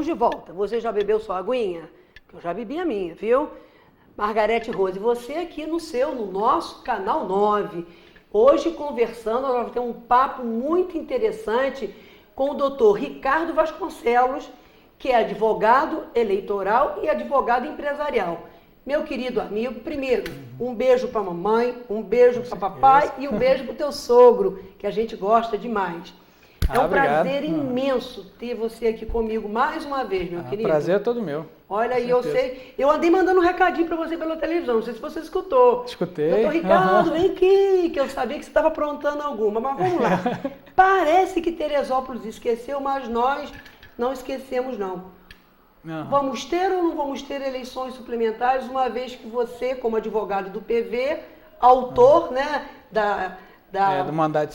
de volta. Você já bebeu sua aguinha? Eu já bebi a minha, viu? Margarete Rose, você aqui no nosso canal 9. Hoje conversando, nós vamos ter um papo muito interessante com o doutor Ricardo Vasconcelos, que é advogado eleitoral e advogado empresarial. Meu querido amigo, primeiro, um beijo para a mamãe, um beijo para papai e um beijo para o teu sogro, que a gente gosta demais. É um prazer imenso ter você aqui comigo mais uma vez, meu querido. O prazer é todo meu. Olha aí, eu sei. Eu andei mandando um recadinho para você pela televisão, não sei se você escutou. Escutei. Doutor Ricardo, vem aqui, que eu sabia que você estava aprontando alguma, mas vamos lá. Parece que Teresópolis esqueceu, mas nós não esquecemos, não. Vamos ter ou não vamos ter eleições suplementares, uma vez que você, como advogado do PV, autor né, do mandato de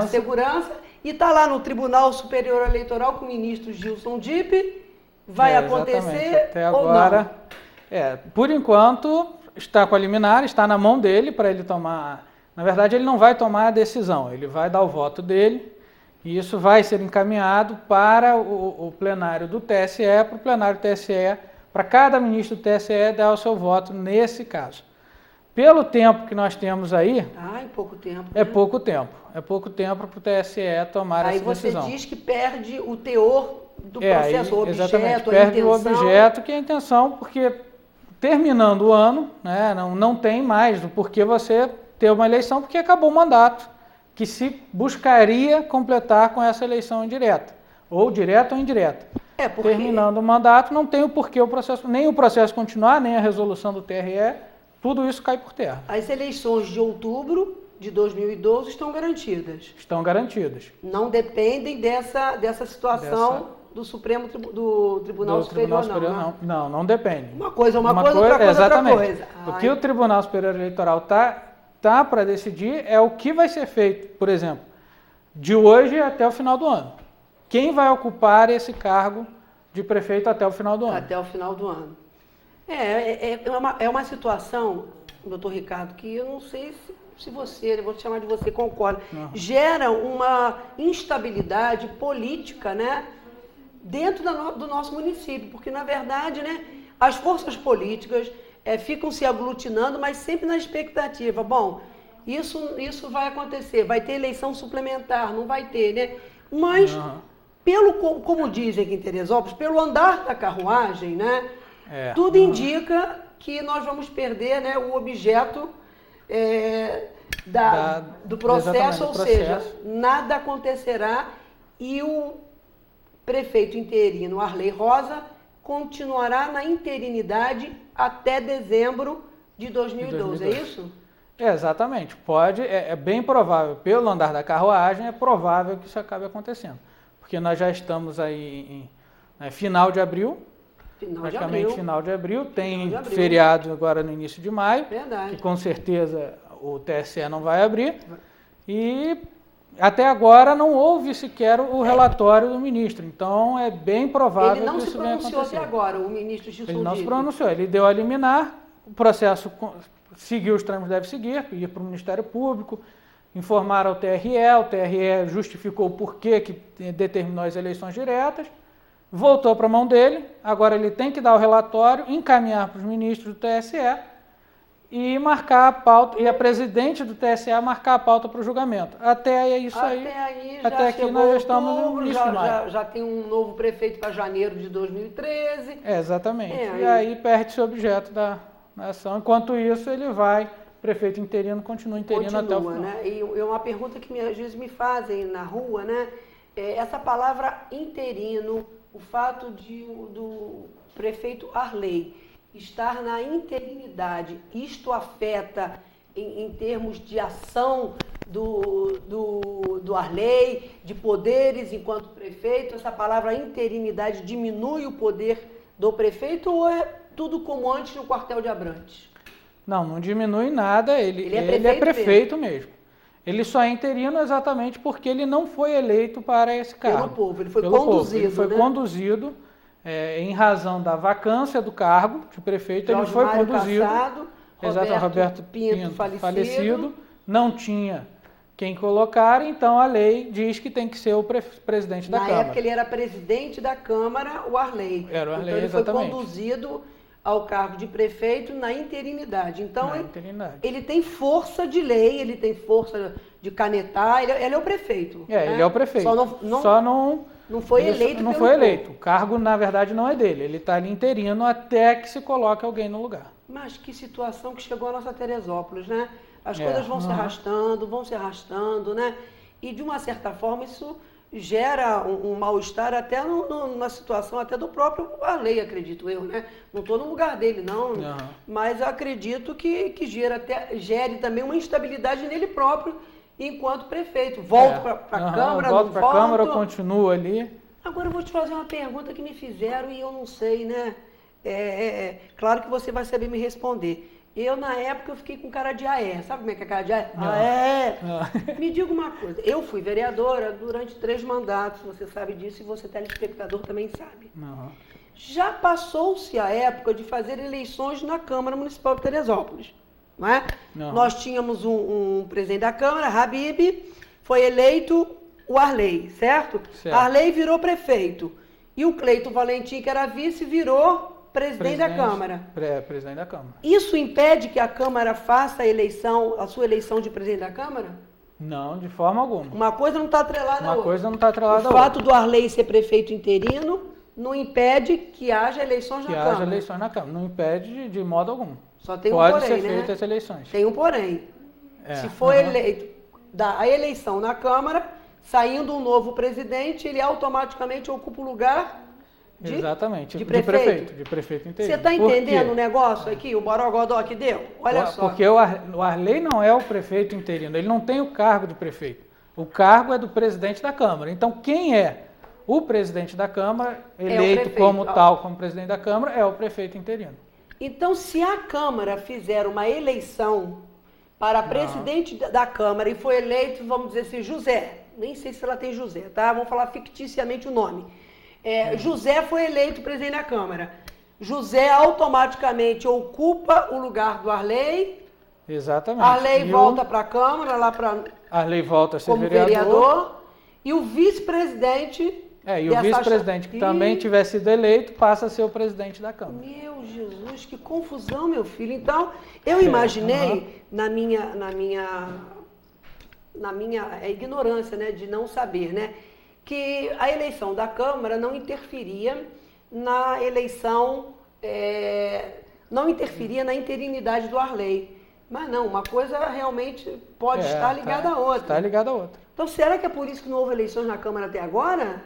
segurança, e está lá no Tribunal Superior Eleitoral com o ministro Gilson Dipp, vai acontecer até agora, ou não? Por enquanto, está com a liminar, está na mão dele para ele tomar. Na verdade, ele não vai tomar a decisão, ele vai dar o voto dele e isso vai ser encaminhado para o plenário do TSE, para o plenário do TSE, para cada ministro do TSE dar o seu voto nesse caso. Pelo tempo que nós temos aí... em pouco tempo. É pouco tempo. É pouco tempo para o TSE tomar essa decisão. Aí você diz que perde o teor do processo, o objeto, exatamente, a perde intenção. O objeto, que é a intenção, porque terminando o ano, né, não tem mais do porquê você ter uma eleição, porque acabou o mandato, que se buscaria completar com essa eleição indireta, ou direta ou indireta. Terminando o mandato, não tem o porquê o processo, nem o processo continuar, nem a resolução do TRE, tudo isso cai por terra. As eleições de outubro de 2012 estão garantidas. Estão garantidas. Não dependem dessa situação do Supremo do Tribunal Superior, não. Não depende. Uma coisa, outra coisa, exatamente. Outra coisa. O que o Tribunal Superior Eleitoral tá para decidir é o que vai ser feito, por exemplo, de hoje até o final do ano. Quem vai ocupar esse cargo de prefeito até o final do ano? Até o final do ano. É uma situação, doutor Ricardo, que eu não sei se você, eu vou te chamar de você, concorda, gera uma instabilidade política, né, dentro do nosso município, porque, na verdade, né, as forças políticas ficam se aglutinando, mas sempre na expectativa, bom, isso vai acontecer, vai ter eleição suplementar, não vai ter, né, mas, como dizem aqui em Teresópolis, pelo andar da carruagem, né, tudo indica que nós vamos perder, né, o objeto do processo, ou seja, nada acontecerá e o prefeito interino Arley Rosa continuará na interinidade até dezembro de 2012, é isso? Exatamente, é bem provável, pelo andar da carruagem, é provável que isso acabe acontecendo, porque nós já estamos aí em final de abril, final de abril, tem feriado agora no início de maio, que com certeza o TSE não vai abrir, e até agora não houve sequer o relatório do ministro, então é bem provável que isso venha acontecer. Ele não se pronunciou até agora, o ministro Gilson Dipp. Ele não se pronunciou, ele deu a liminar, o processo seguiu os trâmites que deve seguir, ir para o Ministério Público, informar ao TRE, o TRE justificou o porquê que determinou as eleições diretas, voltou para a mão dele, agora ele tem que dar o relatório, encaminhar para os ministros do TSE e marcar a pauta, e a presidente do TSE marcar a pauta para o julgamento. Até aqui nós já estamos no início de maio. Já tem um novo prefeito para janeiro de 2013. Exatamente. E aí perde-se o objeto da ação. Enquanto isso, ele vai, prefeito interino, continua interino até o final. Né? E uma pergunta que às vezes me fazem na rua, né? Essa palavra interino, o fato do prefeito Arley estar na interinidade, isto afeta em termos de ação do Arley, de poderes enquanto prefeito? Essa palavra interinidade diminui o poder do prefeito ou é tudo como antes no quartel de Abrantes? Não diminui nada, ele é prefeito mesmo. Ele só é interino exatamente porque ele não foi eleito para esse cargo. Pelo povo, ele foi conduzido. Ele foi conduzido em razão da vacância do cargo de prefeito, ele foi conduzido. Roberto Pinto falecido. Não tinha quem colocar, então a lei diz que tem que ser o presidente da Câmara. Na época ele era presidente da Câmara, o Arley. Era o Arley, então ele exatamente. foi conduzido ao cargo de prefeito na interinidade. Então ele tem força de lei, ele tem força de canetar, ele é o prefeito. Né? Ele é o prefeito. Só não foi eleito. Não foi eleito. O cargo, na verdade, não é dele. Ele está ali interino até que se coloque alguém no lugar. Mas que situação que chegou a nossa Teresópolis, né? As coisas vão se arrastando, né? E de uma certa forma isso gera um mal-estar até na situação até do próprio Arley, acredito eu, né? Não estou no lugar dele, não. Mas acredito que gere também uma instabilidade nele próprio enquanto prefeito. Volto para a Câmara, volto para a Câmara, eu continuo ali. Agora eu vou te fazer uma pergunta que me fizeram e eu não sei, né? Claro que você vai saber me responder. Eu, na época, eu fiquei com cara de aé. Sabe como é que é cara de aé? Me diga uma coisa. Eu fui vereadora durante 3 mandatos, você sabe disso, e você, telespectador, também sabe. Já passou-se a época de fazer eleições na Câmara Municipal de Teresópolis. Não é? Nós tínhamos um presidente da Câmara, Habib, foi eleito o Arley, certo? Arley virou prefeito. E o Cleito Valentim, que era vice, virou presidente da Câmara. Presidente da Câmara. Isso impede que a Câmara faça a sua eleição de presidente da Câmara? Não, de forma alguma. Uma coisa não está atrelada à outra. Uma coisa não está atrelada à outra. O fato do Arley ser prefeito interino não impede que haja eleições na Câmara. Que haja eleições na Câmara. Não impede de modo algum. Só tem um porém, porém, né? Pode ser feitas eleições. Tem um porém. Se for eleito a eleição na Câmara, saindo um novo presidente, ele automaticamente ocupa o lugar de prefeito interino. Você está entendendo o negócio aqui, o borogodó que deu? Olha só. Porque o Arley não é o prefeito interino, ele não tem o cargo de prefeito. O cargo é do presidente da Câmara. Então, quem é o presidente da Câmara, eleito como presidente da Câmara, é o prefeito interino. Então, se a Câmara fizer uma eleição para presidente da Câmara e foi eleito, vamos dizer assim, José, nem sei se ela tem José, tá? Vamos falar ficticiamente o nome. José foi eleito presidente da Câmara. José automaticamente ocupa o lugar do Arley. Exatamente. Arley volta para a Câmara, Arley volta a ser como vereador. E o vice-presidente... e o vice-presidente que também tiver sido eleito passa a ser o presidente da Câmara. Meu Jesus, que confusão, meu filho. Então, eu imaginei, na minha ignorância, né, de não saber, né, que a eleição da Câmara não interferia na eleição, não interferia na interinidade do Arley. Mas não, uma coisa realmente pode estar ligada à outra. Está ligada à outra. Então, será que é por isso que não houve eleições na Câmara até agora?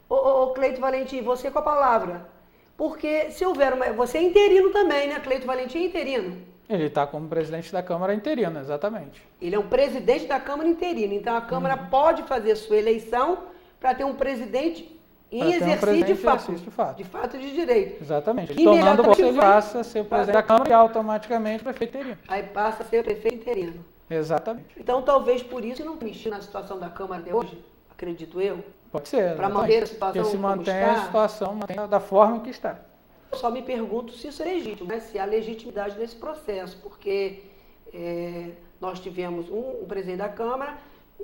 Ô Cleito Valentim, você com a palavra. Porque se houver você é interino também, né? Cleito Valentim é interino. Ele está como presidente da Câmara interino, exatamente. Ele é um presidente da Câmara interino. Então a Câmara pode fazer sua eleição para ter um presidente em exercício de fato. De fato de direito. Exatamente. Ele tomando posse, ele passa a ser o presidente da Câmara e automaticamente o prefeito interino. Aí passa a ser o prefeito interino. Exatamente. Então talvez por isso não mexeu na situação da Câmara de hoje, acredito eu. Pode ser. Para manter a situação como está. Porque se mantém a situação da forma que está. Eu só me pergunto se isso é legítimo, né? Se há legitimidade nesse processo, porque nós tivemos um presidente da Câmara,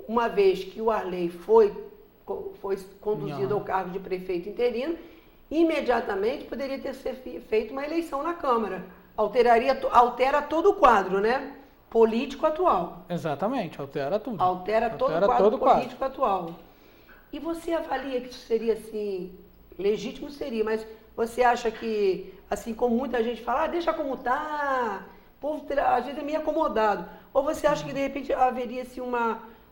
uma vez que o Arley foi conduzido ao cargo de prefeito interino, imediatamente poderia ter sido feita uma eleição na Câmara. Altera todo o quadro, né? Político atual. Exatamente, altera tudo. Altera todo o quadro político atual. E você avalia que isso seria assim, legítimo seria, mas você acha que, assim como muita gente fala, deixa como tá, o povo às vezes é meio acomodado. Ou você acha que de repente haveria assim,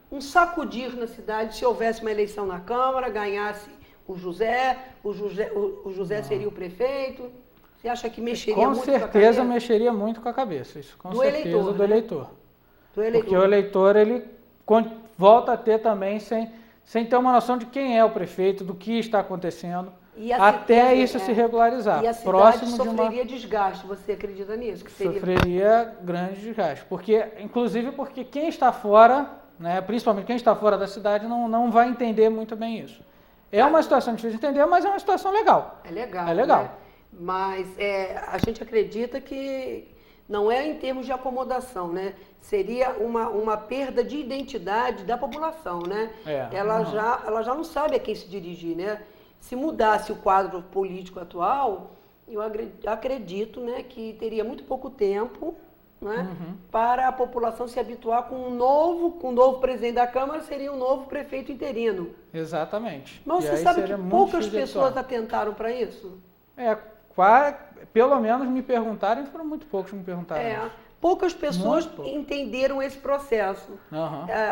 um sacudir na cidade se houvesse uma eleição na Câmara, ganhasse o José seria o prefeito? Você acha que mexeria muito com a cabeça? Com certeza mexeria muito com a cabeça, isso com certeza do eleitor. Porque o eleitor, ele volta a ter também sem ter uma noção de quem é o prefeito, do que está acontecendo, até isso se regularizar. E a cidade sofreria desgaste, você acredita nisso? Que seria... Sofreria grande desgaste, inclusive porque quem está fora, né, principalmente quem está fora da cidade, não vai entender muito bem isso. É uma situação difícil de entender, mas é uma situação legal. É legal. É legal. Né? Mas a gente acredita que não é em termos de acomodação, né? Seria uma perda de identidade da população, né? Ela já não sabe a quem se dirigir, né? Se mudasse o quadro político atual, eu acredito, né, que teria muito pouco tempo, né, para a população se habituar com um novo presidente da Câmara, seria um novo prefeito interino. Exatamente. Mas você sabe que poucas pessoas atentaram para isso? Pelo menos me perguntaram, e foram muito poucos que me perguntaram. Poucas pessoas entenderam esse processo.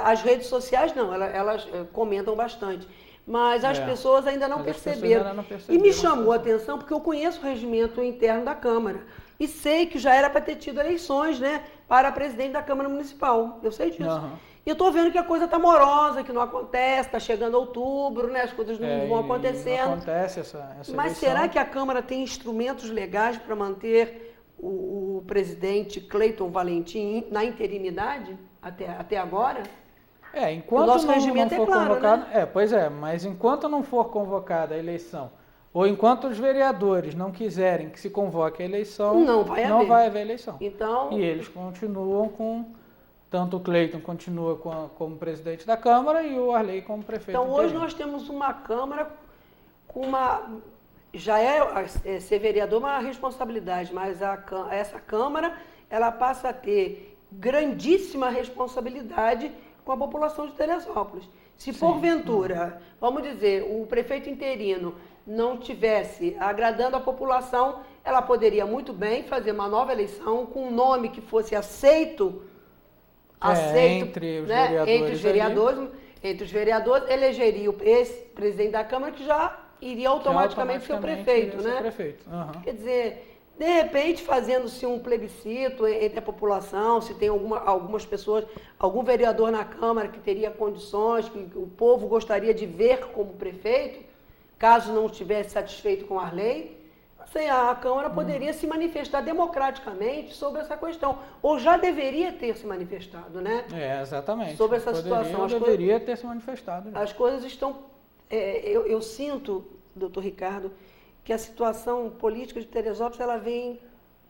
As redes sociais não, elas comentam bastante. Mas as pessoas ainda não perceberam. E me chamou a atenção porque eu conheço o regimento interno da Câmara. E sei que já era para ter tido eleições, né, para presidente da Câmara Municipal. Eu sei disso. E eu estou vendo que a coisa está morosa, que não acontece, está chegando outubro, né, as coisas não vão acontecendo. Não acontece essa Mas eleição. será que a Câmara tem instrumentos legais para manter o presidente Cleiton Valentim na interinidade até agora? Enquanto o nosso não regimento for claro, convocado, né? Pois é, mas enquanto não for convocada a eleição, ou enquanto os vereadores não quiserem que se convoque a eleição, não vai haver eleição. Então, e eles continuam tanto o Cleiton continua como presidente da Câmara e o Arley como prefeito. Então hoje nós temos uma Câmara com já ser vereador uma responsabilidade, mas essa Câmara ela passa a ter grandíssima responsabilidade com a população de Teresópolis. Se porventura, vamos dizer, o prefeito interino não estivesse agradando a população, ela poderia muito bem fazer uma nova eleição com um nome que fosse aceito entre os vereadores, elegeria o ex-presidente da Câmara, que já iria automaticamente ser o prefeito, né? Quer dizer, de repente, fazendo-se um plebiscito entre a população, se tem algumas pessoas, algum vereador na Câmara que teria condições, que o povo gostaria de ver como prefeito, caso não estivesse satisfeito com a lei, a Câmara poderia se manifestar democraticamente sobre essa questão. Ou já deveria ter se manifestado, né? Exatamente. Sobre essa situação. Deveria ter se manifestado. As coisas estão... eu sinto, doutor Ricardo, que a situação política de Teresópolis, ela vem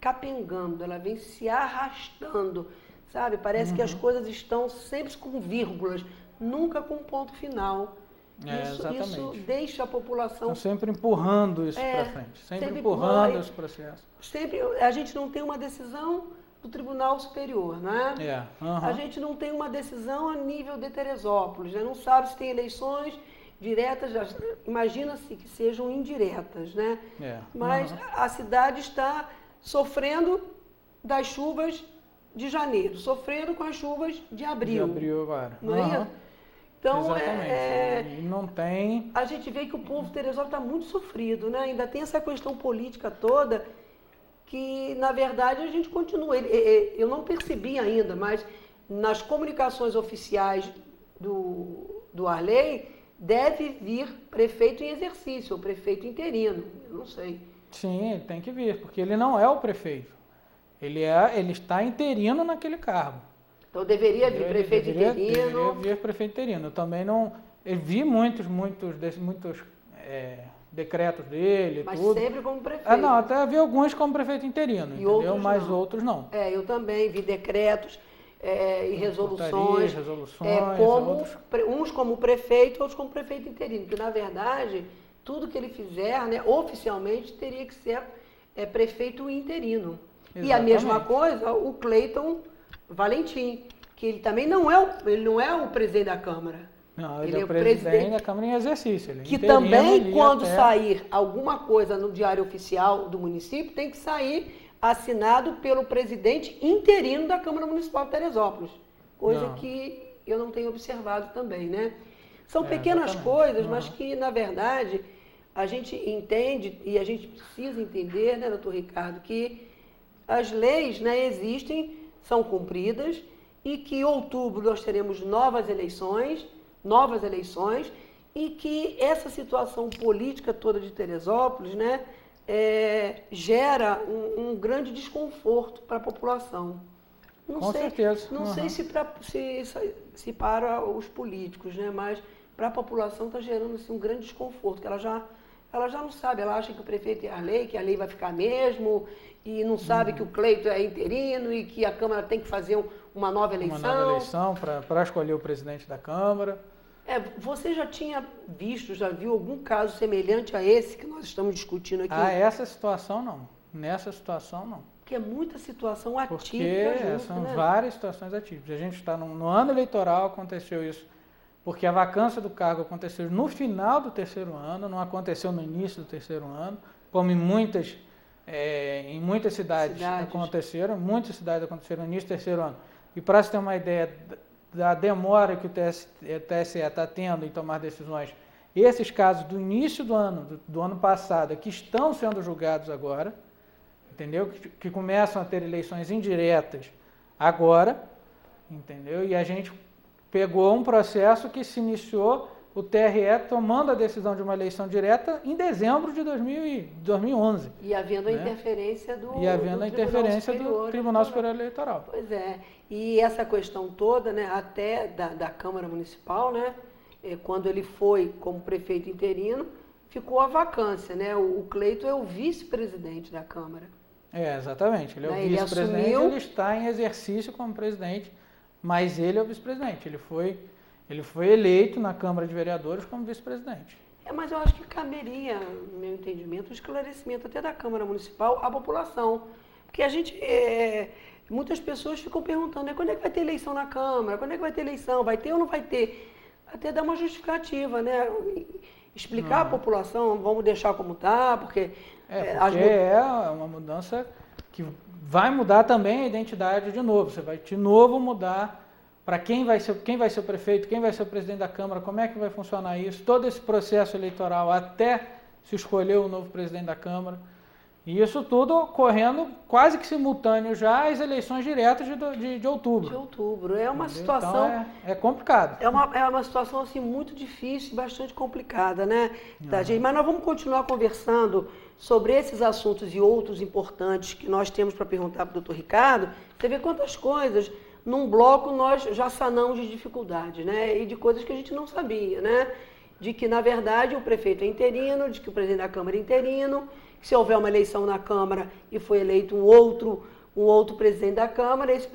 capengando, ela vem se arrastando, sabe? Parece que as coisas estão sempre com vírgulas, nunca com ponto final. Isso deixa a população... Estão sempre empurrando isso para frente, sempre empurrando esse processo. A gente não tem uma decisão do Tribunal Superior, né? A gente não tem uma decisão a nível de Teresópolis, né? Não sabe se tem eleições diretas, imagina-se que sejam indiretas, né? Mas a cidade está sofrendo das chuvas de janeiro, sofrendo com as chuvas de abril. De abril agora. Não é isso? Então, não tem... A gente vê que o povo de Teresópolis está muito sofrido, né? Ainda tem essa questão política toda que, na verdade, a gente continua. Eu não percebi ainda, mas nas comunicações oficiais do Arley, deve vir prefeito em exercício, ou prefeito interino, eu não sei. Sim, ele tem que vir, porque ele não é o prefeito. Ele está interino naquele cargo. Então deveria vir prefeito interino. Deveria vir prefeito interino. Eu também não... Eu vi muitos decretos dele, mas tudo. sempre como prefeito. Não, até vi alguns como prefeito interino, entendeu? Mas outros não. Eu também vi decretos e resoluções, uns como prefeito, outros como prefeito interino. Porque, na verdade, tudo que ele fizer, né, oficialmente, teria que ser prefeito interino. Exatamente. E a mesma coisa, o Cleiton Valentim, que ele também não é o presidente da Câmara. Não, ele é o presidente da Câmara em exercício. Ele que também, quando sair alguma coisa no Diário Oficial do município, tem que sair assinado pelo presidente interino da Câmara Municipal de Teresópolis. Coisa que eu não tenho observado também, né? São pequenas coisas, mas que, na verdade, a gente entende e a gente precisa entender, né, doutor Ricardo, que as leis, né, existem, são cumpridas e que em outubro nós teremos novas eleições e que essa situação política toda de Teresópolis, né, gera um grande desconforto para a população. Com certeza. Não sei se para os políticos, né, mas para a população está gerando assim, um grande desconforto, que ela ela já não sabe, ela acha que o prefeito é a lei, que a lei vai ficar mesmo, e não sabe que o Cleito é interino e que a Câmara tem que fazer uma nova eleição. Uma nova eleição para escolher o presidente da Câmara. Você já tinha visto, já viu algum caso semelhante a esse que nós estamos discutindo aqui? Essa situação não. Nessa situação não. Porque é muita situação atípica. Porque são várias situações atípicas. A gente está no ano eleitoral, aconteceu isso. Porque a vacância do cargo aconteceu no final do terceiro ano, não aconteceu no início do terceiro ano, como em muitas cidades aconteceram, muitas cidades aconteceram no início do terceiro ano. E para você ter uma ideia da demora que o TSE está tendo em tomar decisões, esses casos do início do ano passado, que estão sendo julgados agora, entendeu? Que começam a ter eleições indiretas agora, entendeu? E a gente pegou um processo que se iniciou, o TRE tomando a decisão de uma eleição direta em dezembro de 2011. E havendo a interferência do Tribunal Superior Eleitoral. Pois é. E essa questão toda, né, até da Câmara Municipal, né, quando ele foi como prefeito interino, ficou a vacância, né? O Cleito é o vice-presidente da Câmara. Exatamente. Ele é o vice-presidente, ele está em exercício como presidente, mas ele é o vice-presidente. Ele foi eleito na Câmara de Vereadores como vice-presidente. Mas eu acho que caberia, no meu entendimento, o esclarecimento até da Câmara Municipal à população. Porque muitas pessoas ficam perguntando, né, quando é que vai ter eleição na Câmara? Quando é que vai ter eleição? Vai ter ou não vai ter? Até dar uma justificativa, né? Explicar à população, vamos deixar como está, porque... é uma mudança que vai mudar também a identidade de novo. Você vai de novo mudar para quem vai ser o prefeito, quem vai ser o presidente da Câmara, como é que vai funcionar isso, todo esse processo eleitoral até se escolher o novo presidente da Câmara. E isso tudo ocorrendo quase que simultâneo já às eleições diretas de outubro. De outubro. É uma situação... Então é complicado. É uma situação assim, muito difícil e bastante complicada, né? Gente? Mas nós vamos continuar conversando sobre esses assuntos e outros importantes que nós temos para perguntar para o doutor Ricardo. Você vê quantas coisas, num bloco, nós já sanamos de dificuldades, né? E de coisas que a gente não sabia, né? De que, na verdade, o prefeito é interino, de que o presidente da Câmara é interino, que se houver uma eleição na Câmara e foi eleito um outro presidente da Câmara, esse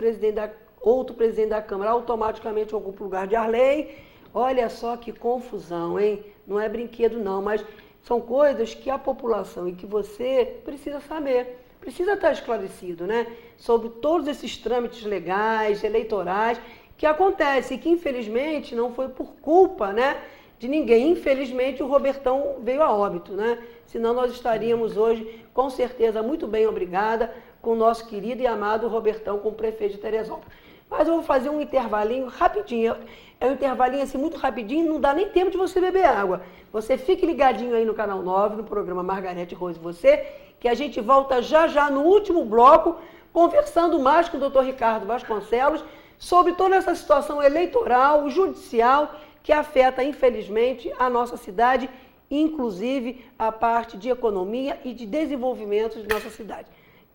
outro presidente da Câmara automaticamente ocupa o lugar de Arley. Olha só que confusão, hein? Não é brinquedo não, mas são coisas que a população e que você precisa saber, precisa estar esclarecido, né? Sobre todos esses trâmites legais, eleitorais, que acontecem e que infelizmente não foi por culpa, né, de ninguém. Infelizmente o Robertão veio a óbito, né? Senão nós estaríamos hoje, com certeza, muito bem, obrigada, com o nosso querido e amado Robertão, como prefeito de Teresópolis. Mas eu vou fazer um intervalinho rapidinho. É um intervalinho assim muito rapidinho, não dá nem tempo de você beber água. Você fique ligadinho aí no Canal 9, no programa Margarete Rose e Você, que a gente volta já no último bloco, conversando mais com o doutor Ricardo Vasconcelos sobre toda essa situação eleitoral, judicial, que afeta, infelizmente, a nossa cidade, inclusive a parte de economia e de desenvolvimento de nossa cidade.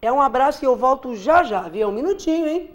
Um abraço e eu volto já, viu? Um minutinho, hein?